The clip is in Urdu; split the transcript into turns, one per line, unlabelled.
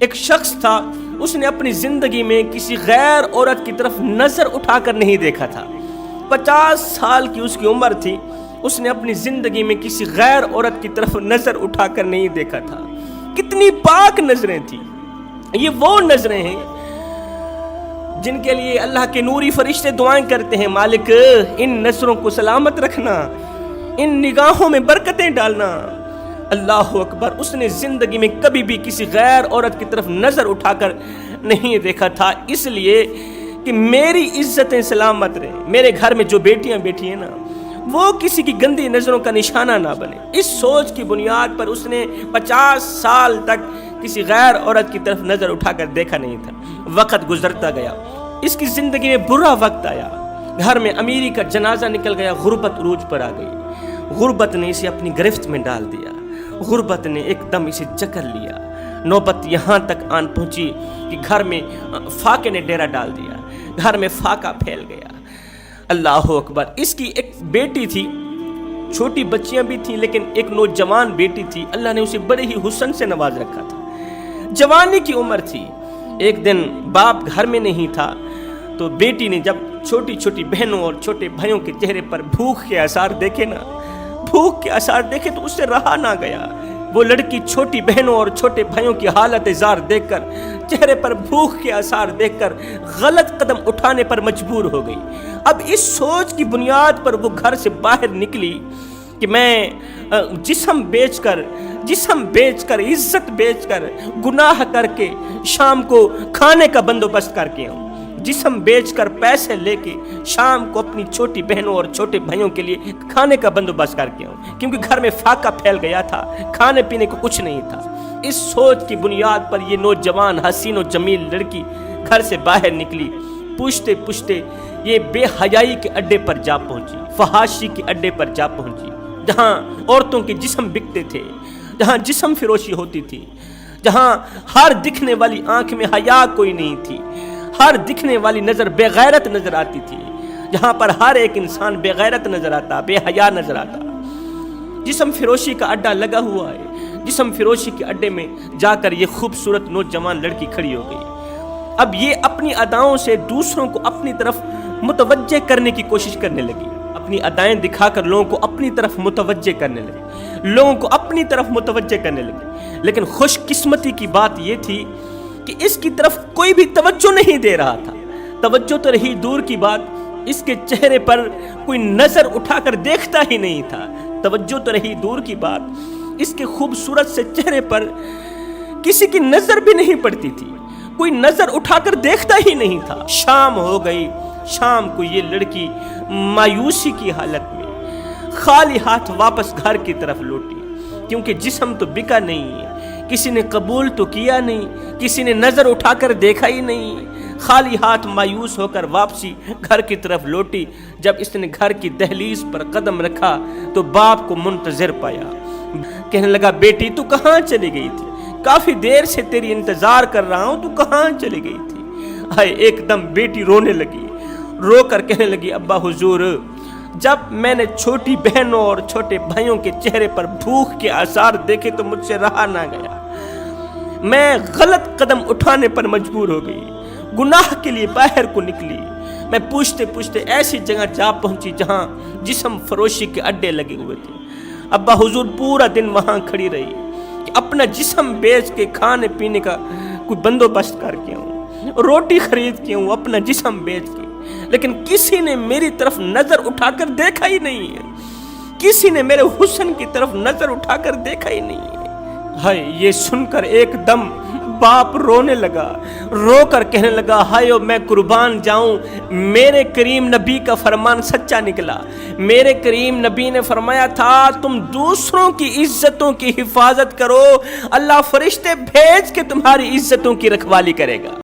ایک شخص تھا، اس نے اپنی زندگی میں کسی غیر عورت کی طرف نظر اٹھا کر نہیں دیکھا تھا۔ 50 سال کی اس کی عمر تھی، اس نے اپنی زندگی میں کسی غیر عورت کی طرف نظر اٹھا کر نہیں دیکھا تھا۔ کتنی پاک نظریں تھیں! یہ وہ نظریں ہیں جن کے لیے اللہ کے نوری فرشتے دعائیں کرتے ہیں، مالک ان نظروں کو سلامت رکھنا، ان نگاہوں میں برکتیں ڈالنا۔ اللہ اکبر! اس نے زندگی میں کبھی بھی کسی غیر عورت کی طرف نظر اٹھا کر نہیں دیکھا تھا، اس لیے کہ میری عزتیں سلامت رہیں، میرے گھر میں جو بیٹیاں بیٹھی ہیں نا، وہ کسی کی گندی نظروں کا نشانہ نہ بنے۔ اس سوچ کی بنیاد پر اس نے 50 سال تک کسی غیر عورت کی طرف نظر اٹھا کر دیکھا نہیں تھا۔ وقت گزرتا گیا، اس کی زندگی میں برا وقت آیا، گھر میں امیری کا جنازہ نکل گیا، غربت عروج پر آ گئی۔ غربت نے اسے اپنی گرفت میں ڈال دیا، غربت نے ایک دم اسے جکڑ لیا۔ نوبت یہاں تک آن پہنچی کہ گھر میں فاقے نے ڈیرا ڈال دیا، گھر میں فاقہ پھیل گیا۔ اللہ اکبر! اس کی ایک بیٹی تھی، چھوٹی بچیاں بھی تھیں، لیکن ایک نوجوان بیٹی تھی، اللہ نے اسے بڑے ہی حسن سے نواز رکھا تھا، جوانی کی عمر تھی۔ ایک دن باپ گھر میں نہیں تھا تو بیٹی نے جب چھوٹی چھوٹی بہنوں اور چھوٹے بھائیوں کے چہرے پر بھوک کے آثار دیکھے نا، بھوک کے آثار دیکھے تو اس سے رہا نہ گیا۔ وہ لڑکی چھوٹی بہنوں اور چھوٹے بھائیوں کی حالت زار دیکھ کر، چہرے پر بھوک کے آثار دیکھ کر غلط قدم اٹھانے پر مجبور ہو گئی۔ اب اس سوچ کی بنیاد پر وہ گھر سے باہر نکلی کہ میں جسم بیچ کر عزت بیچ کر گناہ کر کے شام کو کھانے کا بندوبست کر کے آؤں، جسم بیچ کر پیسے لے کے شام کو اپنی چھوٹی بہنوں اور چھوٹے بھائیوں کے لیے کھانے کا بندوبست کر کے آؤں، کیونکہ گھر میں فاقہ پھیل گیا تھا، کھانے پینے کو کچھ نہیں تھا۔ اس سوچ کی بنیاد پر یہ نوجوان حسین و جمیل لڑکی گھر سے باہر نکلی، پوچھتے پوچھتے یہ بے حیائی کے اڈے پر جا پہنچی، فحاشی کے اڈے پر جا پہنچی، جہاں عورتوں کے جسم بکتے تھے، جہاں جسم فروشی ہوتی تھی، جہاں ہر دکھنے والی آنکھ میں حیا کوئی نہیں تھی، ہر دکھنے والی نظر بے غیرت نظر آتی تھی، جہاں پر ہر ایک انسان بے غیرت نظر آتا، بے حیا نظر آتا۔ جسم فروشی کا اڈا لگا ہوا ہے، جسم فروشی کے اڈے میں جا کر یہ خوبصورت نوجوان لڑکی کھڑی ہو گئی۔ اب یہ اپنی اداؤں سے دوسروں کو اپنی طرف متوجہ کرنے کی کوشش کرنے لگی، اپنی ادائیں دکھا کر لوگوں کو اپنی طرف متوجہ کرنے لگی، لوگوں کو اپنی طرف متوجہ کرنے لگی۔ لیکن خوش قسمتی کی بات یہ تھی کہ اس کی طرف کوئی بھی توجہ نہیں دے رہا تھا۔ توجہ تو رہی دور کی بات، اس کے چہرے پر کوئی نظر اٹھا کر دیکھتا ہی نہیں تھا۔ توجہ تو رہی دور کی بات، اس کے خوبصورت سے چہرے پر کسی کی نظر بھی نہیں پڑتی تھی، کوئی نظر اٹھا کر دیکھتا ہی نہیں تھا۔ شام ہو گئی، شام کو یہ لڑکی مایوسی کی حالت میں خالی ہاتھ واپس گھر کی طرف لوٹی، کیونکہ جسم تو بکا نہیں ہے، کسی نے قبول تو کیا نہیں، کسی نے نظر اٹھا کر دیکھا ہی نہیں۔ خالی ہاتھ مایوس ہو کر واپسی گھر کی طرف لوٹی۔ جب اس نے گھر کی دہلیز پر قدم رکھا تو باپ کو منتظر پایا، کہنے لگا بیٹی تو کہاں چلی گئی تھی؟ کافی دیر سے تیری انتظار کر رہا ہوں، تو کہاں چلی گئی تھی؟ ہائے! ایک دم بیٹی رونے لگی، رو کر کہنے لگی ابا حضور، جب میں نے چھوٹی بہنوں اور چھوٹے بھائیوں کے چہرے پر بھوک کے آثار دیکھے تو مجھ سے رہا نہ گیا، میں غلط قدم اٹھانے پر مجبور ہو گئی، گناہ کے لیے باہر کو نکلی۔ میں پوچھتے پوچھتے ایسی جگہ جا پہنچی جہاں جسم فروشی کے اڈے لگے ہوئے تھے۔ ابا حضور پورا دن وہاں کھڑی رہی کہ اپنا جسم بیچ کے کھانے پینے کا کوئی بندوبست کر کے آؤں، روٹی خرید کے آؤں اپنا جسم بیچ کے، لیکن کسی نے میری طرف نظر اٹھا کر دیکھا ہی نہیں ہے، کسی نے میرے حسن کی طرف نظر اٹھا کر دیکھا ہی نہیں ہے۔ ہائے! یہ سن کر ایک دم باپ رونے لگا، رو کر کہنے لگا ہائے میں قربان جاؤں، میرے کریم نبی کا فرمان سچا نکلا۔ میرے کریم نبی نے فرمایا تھا تم دوسروں کی عزتوں کی حفاظت کرو، اللہ فرشتے بھیج کے تمہاری عزتوں کی رکھوالی کرے گا۔